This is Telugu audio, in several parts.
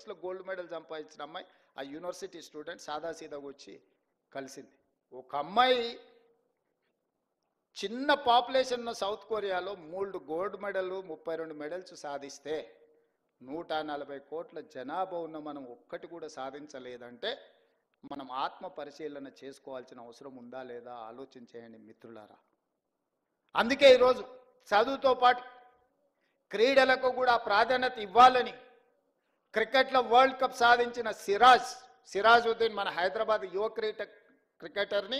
ఒలింపిక్స్లో గోల్డ్ మెడల్ సంపాదించిన అమ్మాయి ఆ యూనివర్సిటీ స్టూడెంట్ సాదాసీదాగా వచ్చి కలిసింది. ఒక అమ్మాయి చిన్న పాపులేషన్ ఉన్న సౌత్ కొరియాలో 3 గోల్డ్ మెడల్ 32 మెడల్స్ సాధిస్తే 140 కోట్ల జనాభా ఉన్న మనం ఒక్కటి కూడా సాధించలేదంటే మనం ఆత్మ పరిశీలన చేసుకోవాల్సిన అవసరం ఉందా లేదా ఆలోచించేయండి మిత్రులారా. అందుకే ఈరోజు చదువుతో పాటు క్రీడలకు కూడా ప్రాధాన్యత ఇవ్వాలని క్రికెట్లో వరల్డ్ కప్ సాధించిన సిరాజుద్దీన్ మన హైదరాబాద్ యువ క్రికెటర్ని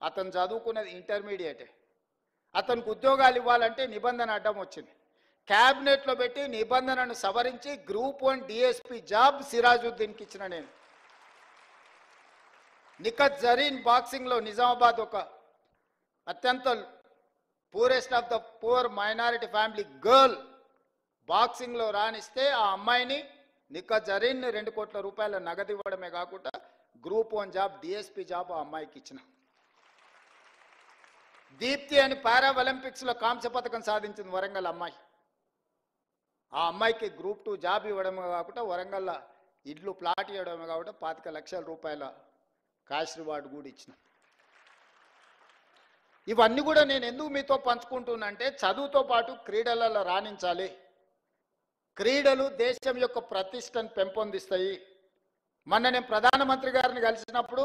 అతను చదువుకున్నది ఇంటర్మీడియటే. అతనికి ఉద్యోగాలు ఇవ్వాలంటే నిబంధన అడ్డం వచ్చింది. క్యాబినెట్లో పెట్టి నిబంధనను సవరించి గ్రూప్ 1 డిఎస్పీ జాబ్ సిరాజుద్దీన్కి ఇచ్చిన నేను. నిఖత్ జరీన్ బాక్సింగ్లో నిజామాబాద్ ఒక అత్యంత poorest of the poor minority family girl బాక్సింగ్లో రాణిస్తే ఆ అమ్మాయిని నిఖత్ జరీన్ 2 కోట్ల రూపాయల నగదు ఇవ్వడమే కాకుండా గ్రూప్ 1 జాబ్ డిఎస్పీ జాబ్ ఆ అమ్మాయికి ఇచ్చిన. దీప్తి అని పారా ఒలింపిక్స్లో కాంస్య పథకం సాధించింది వరంగల్ అమ్మాయి. ఆ అమ్మాయికి గ్రూప్ 2 జాబ్ ఇవ్వడమే కాకుండా వరంగల్లో ఇల్లు ప్లాట్ ఇవ్వడమే కాకుండా 25 లక్షల రూపాయల క్యాష్ రివార్డు కూడా ఇచ్చిన. ఇవన్నీ కూడా నేను ఎందుకు మీతో పంచుకుంటున్నా అంటే చదువుతో పాటు క్రీడలలో రాణించాలి. క్రీడలు దేశం యొక్క ప్రతిష్టను పెంపొందిస్తాయి. మొన్న నేను ప్రధానమంత్రి గారిని కలిసినప్పుడు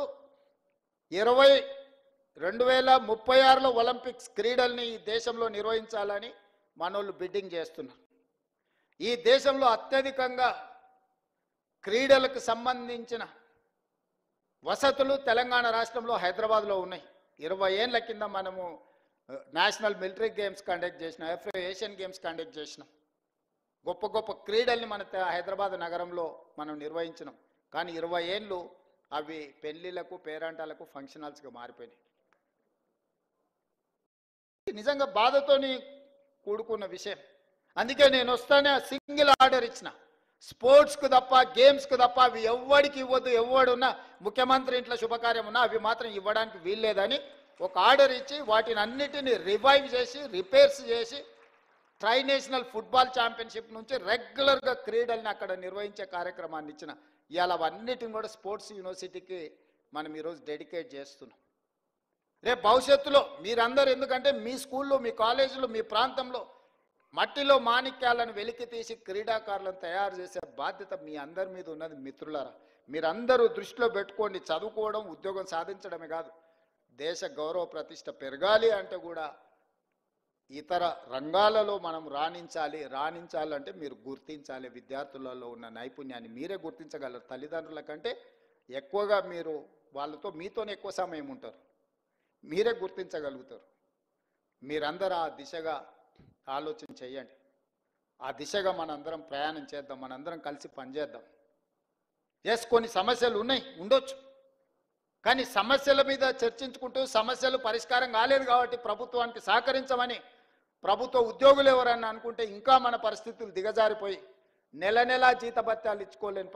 2036లో ఒలింపిక్స్ క్రీడల్ని ఈ దేశంలో నిర్వహించాలని మనోళ్ళు బిడ్డింగ్ చేస్తున్నారు. ఈ దేశంలో అత్యధికంగా క్రీడలకు సంబంధించిన వసతులు తెలంగాణ రాష్ట్రంలో హైదరాబాద్లో ఉన్నాయి. 20 ఏళ్ల కింద మనము నేషనల్ మిలిటరీ గేమ్స్ కండక్ట్ చేసినాం, ఏషియన్ గేమ్స్ కండక్ట్ చేసినాం. గొప్ప గొప్ప క్రీడల్ని మన హైదరాబాద్ నగరంలో మనం నిర్వహించినాం. కానీ 20 ఏళ్ళు అవి పెళ్లిళ్లకు పేరంటాలకు ఫంక్షన్ హాల్స్గా మారిపోయినాయి. నిజంగా బాధతోని కూడుకున్న విషయం. అందుకే నేను వస్తానే సింగిల్ ఆర్డర్ ఇచ్చిన, స్పోర్ట్స్కు తప్ప గేమ్స్కు తప్ప అవి ఎవరికి ఇవ్వద్దు. ఎవడున్నా ముఖ్యమంత్రి ఇంట్లో శుభకార్యం ఉన్నా అవి మాత్రం ఇవ్వడానికి వీల్లేదని ఒక ఆర్డర్ ఇచ్చి వాటిని అన్నిటిని రివైవ్ చేసి రిపేర్స్ చేసి ట్రై నేషనల్ ఫుట్బాల్ ఛాంపియన్షిప్ నుంచి రెగ్యులర్గా క్రీడల్ని అక్కడ నిర్వహించే కార్యక్రమాన్ని ఇచ్చిన. ఇవాళ అవన్నిటిని కూడా స్పోర్ట్స్ యూనివర్సిటీకి మనం ఈరోజు డెడికేట్ చేస్తున్నాం. రేపు భవిష్యత్తులో మీరందరూ, ఎందుకంటే మీ స్కూల్లో మీ కాలేజీలో మీ ప్రాంతంలో మట్టిలో మాణిక్యాలను వెలికి తీసి క్రీడాకారులను తయారు చేసే బాధ్యత మీ అందరి మీద ఉన్నది మిత్రులారా. మీరందరూ దృష్టిలో పెట్టుకోండి. చదువుకోవడం ఉద్యోగం సాధించడమే కాదు, దేశ గౌరవ ప్రతిష్ట పెరగాలి అంటే కూడా ఇతర రంగాలలో మనం రాణించాలంటే మీరు గుర్తించాలి. విద్యార్థులలో ఉన్న నైపుణ్యాన్ని మీరే గుర్తించగలరు. తల్లిదండ్రుల కంటే ఎక్కువగా మీరు వాళ్ళతో మీతోనే ఎక్కువ సమయం ఉంటారు, మీరే గుర్తించగలుగుతారు. మీరందరూ ఆ దిశగా ఆలోచన చేయండి. ఆ దిశగా మనందరం ప్రయాణం చేద్దాం, మనందరం కలిసి పనిచేద్దాం. కొన్ని సమస్యలు ఉండొచ్చు, కానీ సమస్యల మీద చర్చించుకుంటూ సమస్యలు పరిష్కారం కాలేదు కాబట్టి ప్రభుత్వానికి సహకరించమని ప్రభుత్వ ఉద్యోగులు ఎవరన్నా అనుకుంటే ఇంకా మన పరిస్థితులు దిగజారిపోయి నెల నెలా జీతభత్యాలు ఇచ్చుకోలేని